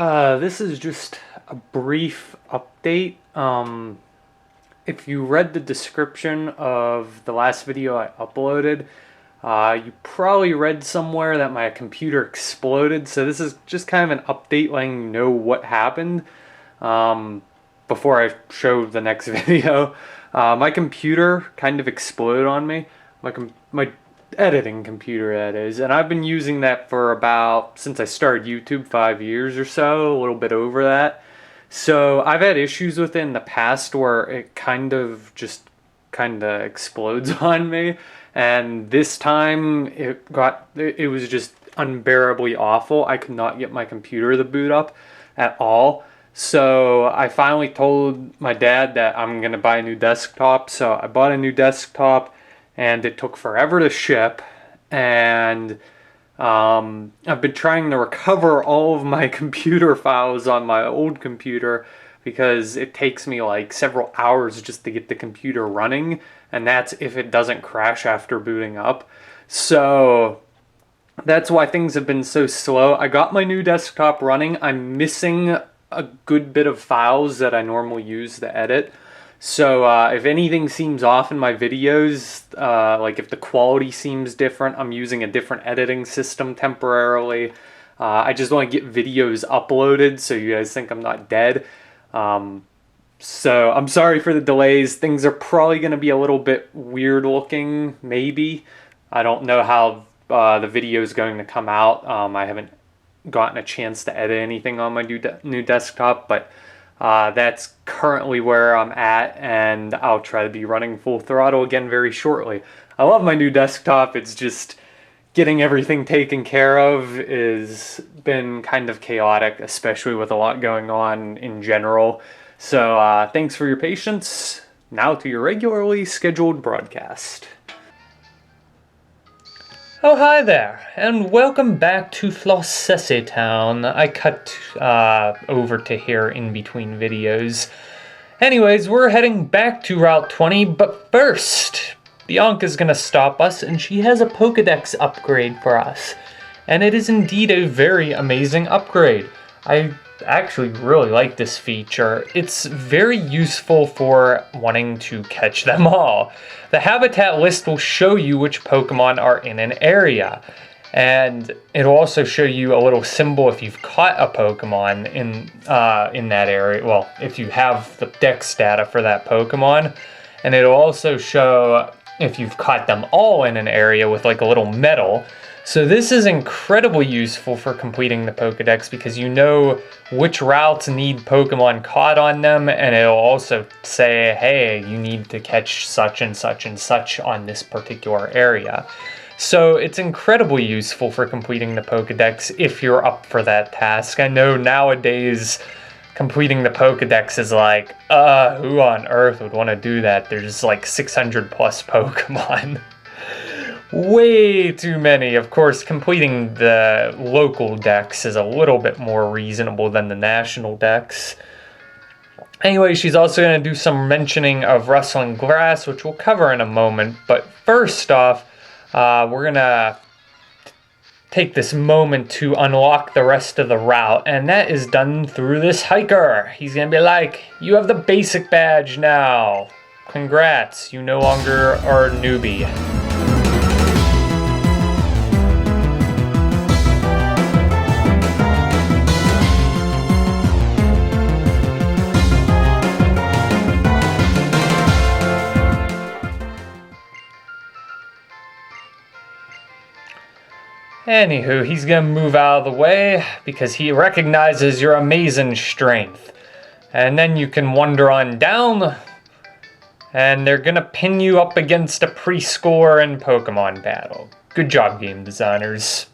This is just a brief update. If you read the description of the last video I uploaded, you probably read somewhere that my computer exploded. So this is just kind of an update letting you know what happened before I show the next video. My computer kind of exploded on me. My editing computer, that is, and I've been using that for since I started YouTube, 5 years or so, a little bit over that. So I've had issues with it in the past where it kind of explodes on me, and this time it was just unbearably awful. I could not get my computer to boot up at all. So I finally told my dad that I'm gonna buy a new desktop. So I bought a new desktop, and it took forever to ship, and I've been trying to recover all of my computer files on my old computer because it takes me like several hours just to get the computer running, and that's if it doesn't crash after booting up. So that's why things have been so slow. I got my new desktop running. I'm missing a good bit of files that I normally use to edit. So if anything seems off in my videos, like if the quality seems different, I'm using a different editing system temporarily. I just want to get videos uploaded so you guys think I'm not dead. So I'm sorry for the delays. Things are probably going to be a little bit weird looking, maybe. I don't know how the video is going to come out. I haven't gotten a chance to edit anything on my new desktop, but that's currently where I'm at, and I'll try to be running full throttle again very shortly. I love my new desktop. It's just getting everything taken care of has been kind of chaotic, especially with a lot going on in general. So thanks for your patience. Now to your regularly scheduled broadcast. Oh, hi there, and welcome back to Flossesse Town. I cut over to here in between videos. Anyways, we're heading back to Route 20, but first, Bianca's gonna stop us, and she has a Pokédex upgrade for us. And it is indeed a very amazing upgrade. I actually really like this feature. It's very useful for wanting to catch them all. The habitat list will show you which Pokemon are in an area, and it'll also show you a little symbol if you've caught a Pokemon in that area. Well, if you have the Dex data for that Pokemon, and it'll also show if you've caught them all in an area with like a little medal. So this is incredibly useful for completing the Pokédex because you know which routes need Pokemon caught on them, and it'll also say, hey, you need to catch such and such and such on this particular area. So it's incredibly useful for completing the Pokédex if you're up for that task. I know nowadays completing the Pokédex is like, who on earth would want to do that? There's like 600 plus Pokemon. Way too many. Of course, completing the local dex is a little bit more reasonable than the national dex. Anyway, she's also going to do some mentioning of rustling grass, which we'll cover in a moment. But first off, we're going to take this moment to unlock the rest of the route, and that is done through this hiker. He's going to be like, you have the basic badge now. Congrats, you no longer are a newbie. Anywho, he's gonna move out of the way because he recognizes your amazing strength. And then you can wander on down, and they're gonna pin you up against a pre-score in Pokemon battle. Good job, game designers.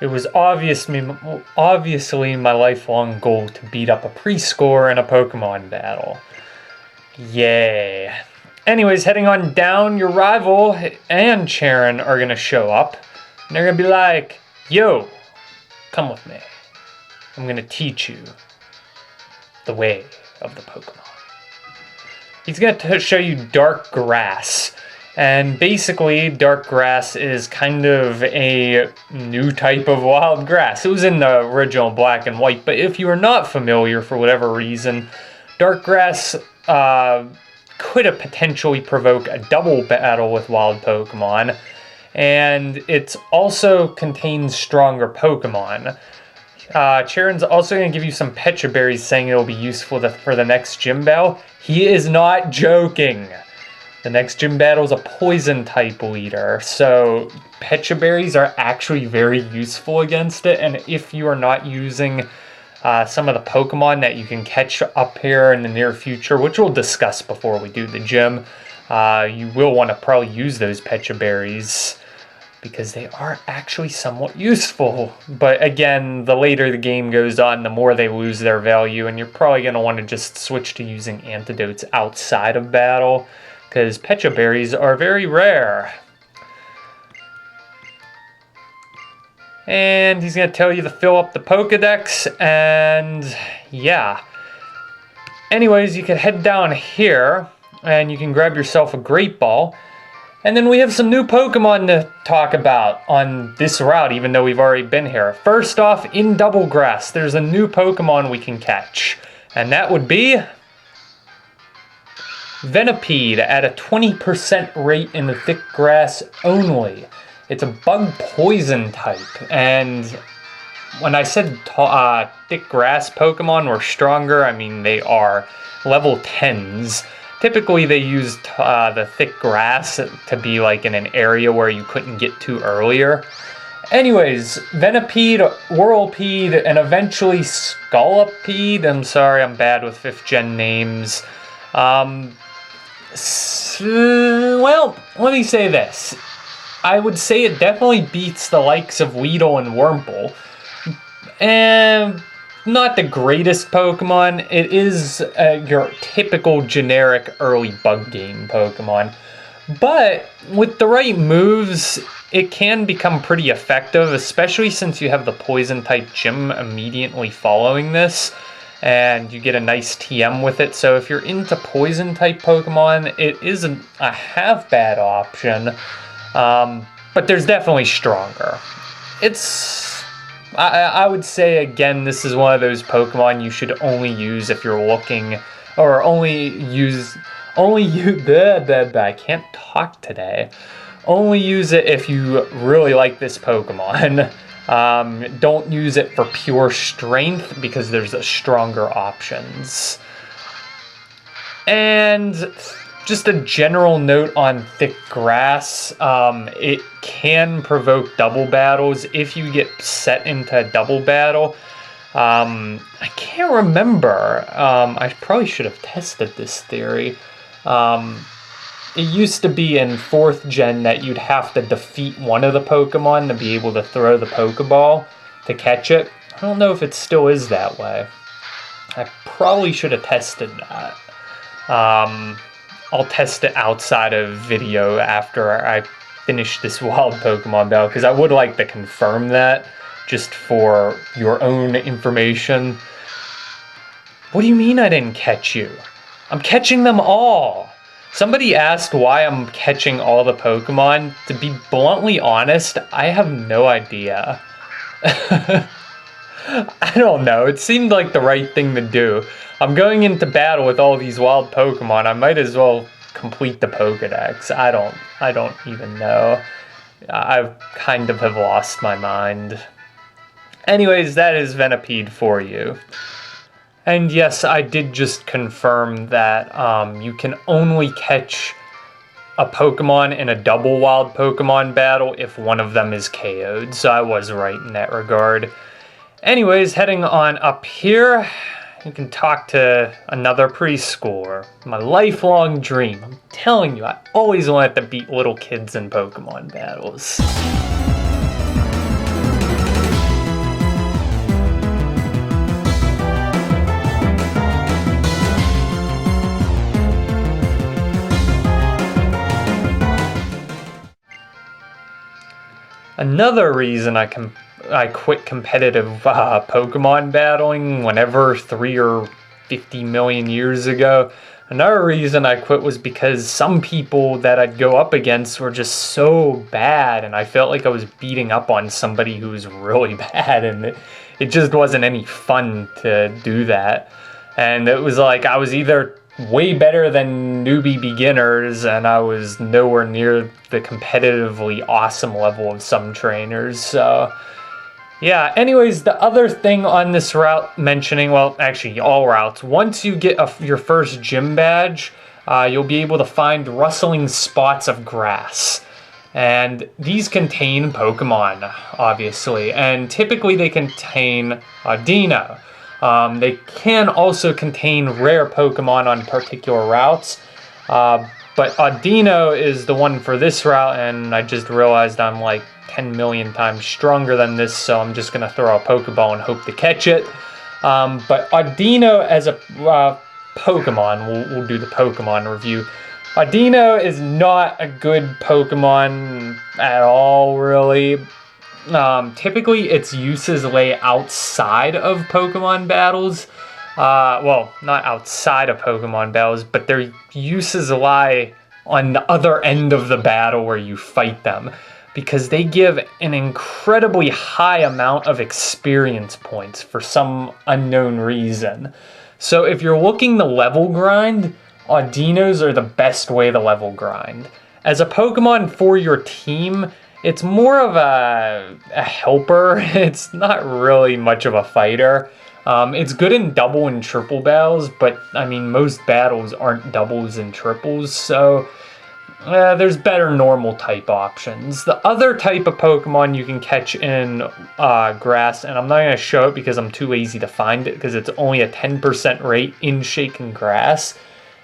It was obviously my lifelong goal to beat up a pre-score in a Pokemon battle. Yay. Anyways, heading on down, your rival and Charon are going to show up. And they're going to be like, Yo, come with me. I'm gonna teach you the way of the Pokemon. He's gonna show you Dark Grass. And basically, Dark Grass is kind of a new type of wild grass. It was in the original Black and White, but if you are not familiar for whatever reason, Dark Grass could have potentially provoked a double battle with wild Pokemon, and it also contains stronger Pokemon. Charon's also going to give you some Pecha Berries, saying it'll be useful for the next gym battle. He is not joking. The next gym battle is a poison type leader, so Pecha Berries are actually very useful against it, and if you are not using some of the Pokemon that you can catch up here in the near future, which we'll discuss before we do the gym, you will want to probably use those Pecha Berries, because they are actually somewhat useful. But again, the later the game goes on, the more they lose their value, and you're probably going to want to just switch to using antidotes outside of battle, because Pecha Berries are very rare. And he's going to tell you to fill up the Pokedex, and yeah. Anyways, you can head down here, and you can grab yourself a Great Ball. And then we have some new Pokemon to talk about on this route, even though we've already been here. First off, in Double Grass, there's a new Pokemon we can catch, and that would be Venipede at a 20% rate in the thick grass only. It's a bug poison type, and when I said thick grass Pokemon were stronger, I mean they are level 10s. Typically they use the thick grass to be like in an area where you couldn't get to earlier. Anyways, Venipede, Whirlpede, and eventually Scolipede. I'm sorry, I'm bad with 5th gen names. Well, let me say this. I would say it definitely beats the likes of Weedle and Wurmple. And not the greatest Pokemon. It is your typical generic early bug game Pokemon. But with the right moves, it can become pretty effective, especially since you have the poison type gym immediately following this. And you get a nice TM with it. So if you're into poison type Pokemon, it isn't a half bad option. But there's definitely stronger. I would say again, this is one of those Pokemon you should only use if you're looking, or I can't talk today. Only use it if you really like this Pokemon. Don't use it for pure strength, because there's stronger options. And just a general note on thick grass, it can provoke double battles if you get set into a double battle. I can't remember. I probably should have tested this theory. It used to be in 4th gen that you'd have to defeat one of the Pokemon to be able to throw the Pokeball to catch it. I don't know if it still is that way. I probably should have tested that. I'll test it outside of video after I finish this wild Pokemon battle, because I would like to confirm that, just for your own information. What do you mean I didn't catch you? I'm catching them all! Somebody asked why I'm catching all the Pokemon. To be bluntly honest, I have no idea. I don't know, it seemed like the right thing to do. I'm going into battle with all these wild Pokemon. I might as well complete the Pokedex. I don't even know. I kind of have lost my mind. Anyways, that is Venipede for you. And yes, I did just confirm that you can only catch a Pokemon in a double wild Pokemon battle if one of them is KO'd, so I was right in that regard. Anyways, heading on up here, you can talk to another preschooler. My lifelong dream. I'm telling you, I always wanted to beat little kids in Pokemon battles. Another reason I can I quit competitive Pokemon battling whenever 3 or 50 million years ago. Another reason I quit was because some people that I'd go up against were just so bad, and I felt like I was beating up on somebody who was really bad, and it just wasn't any fun to do that. And it was like I was either way better than newbie beginners, and I was nowhere near the competitively awesome level of some trainers. So yeah, anyways, the other thing on this route mentioning, well, actually all routes, once you get your first gym badge, you'll be able to find rustling spots of grass. And these contain Pokemon, obviously, and typically they contain Dino. They can also contain rare Pokemon on particular routes, but Audino is the one for this route, and I just realized I'm like 10 million times stronger than this, so I'm just going to throw a Pokeball and hope to catch it. But Audino as a Pokemon, we'll do the Pokemon review. Audino is not a good Pokemon at all, really. Typically, its uses lay outside of Pokemon battles. Well, not outside of Pokemon battles, but their uses lie on the other end of the battle where you fight them, because they give an incredibly high amount of experience points for some unknown reason. So if you're looking to level grind, Audinos are the best way to level grind. As a Pokemon for your team, it's more of a helper. It's not really much of a fighter. It's good in double and triple battles, but I mean, most battles aren't doubles and triples, so there's better normal type options. The other type of Pokemon you can catch in grass, and I'm not going to show it because I'm too lazy to find it because it's only a 10% rate in shaken grass,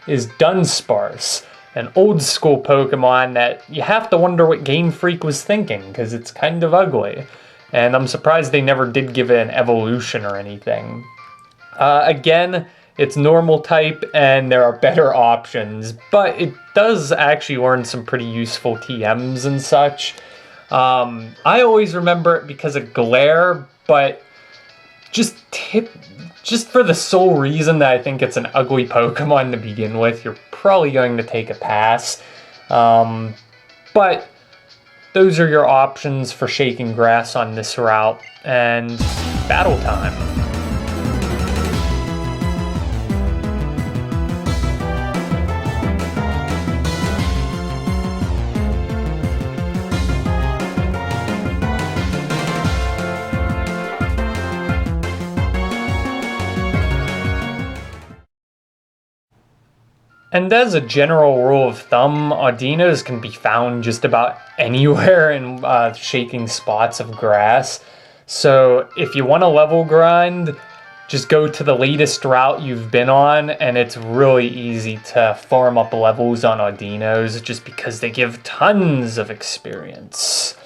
is Dunsparce, an old school Pokemon that you have to wonder what Game Freak was thinking because it's kind of ugly. And I'm surprised they never did give it an evolution or anything. Again, it's normal type and there are better options, but it does actually learn some pretty useful TMs and such. I always remember it because of Glare, but just for the sole reason that I think it's an ugly Pokemon to begin with, you're probably going to take a pass. But those are your options for shaking grass on this route, and battle time. And as a general rule of thumb, Audinos can be found just about anywhere in shaking spots of grass. So if you want to level grind, just go to the latest route you've been on, and it's really easy to farm up levels on Audinos just because they give tons of experience.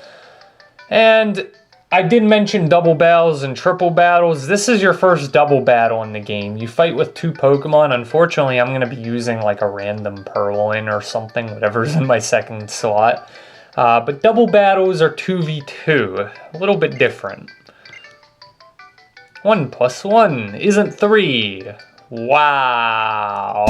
And I did mention double battles and triple battles. This is your first double battle in the game. You fight with 2 Pokemon. Unfortunately, I'm going to be using like a random Purloin or something, whatever's in my second slot. But double battles are 2v2, a little bit different. 1 + 1 isn't 3. Wow.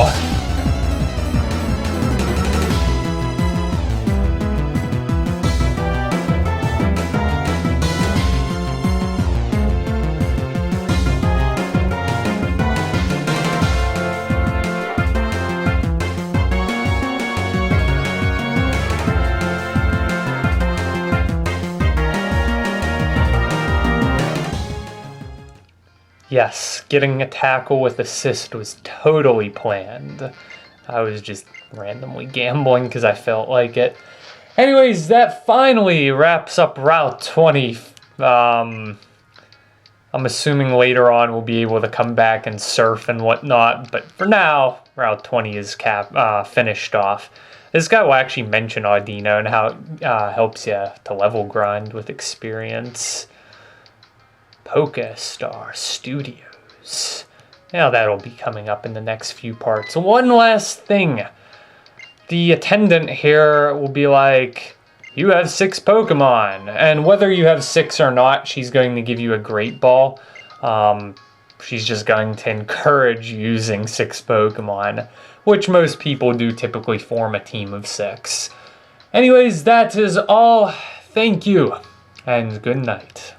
Yes, getting a tackle with assist was totally planned. I was just randomly gambling because I felt like it. Anyways, that finally wraps up Route 20. I'm assuming later on we'll be able to come back and surf and whatnot, but for now, Route 20 is finished off. This guy will actually mention Audino and how it helps you to level grind with experience. Pokestar Studios. Now that'll be coming up in the next few parts. One last thing. The attendant here will be like, you have 6 Pokemon. And whether you have 6 or not, she's going to give you a Great Ball. She's just going to encourage using 6 Pokemon, which most people do typically form a team of 6. Anyways, that is all. Thank you, and good night.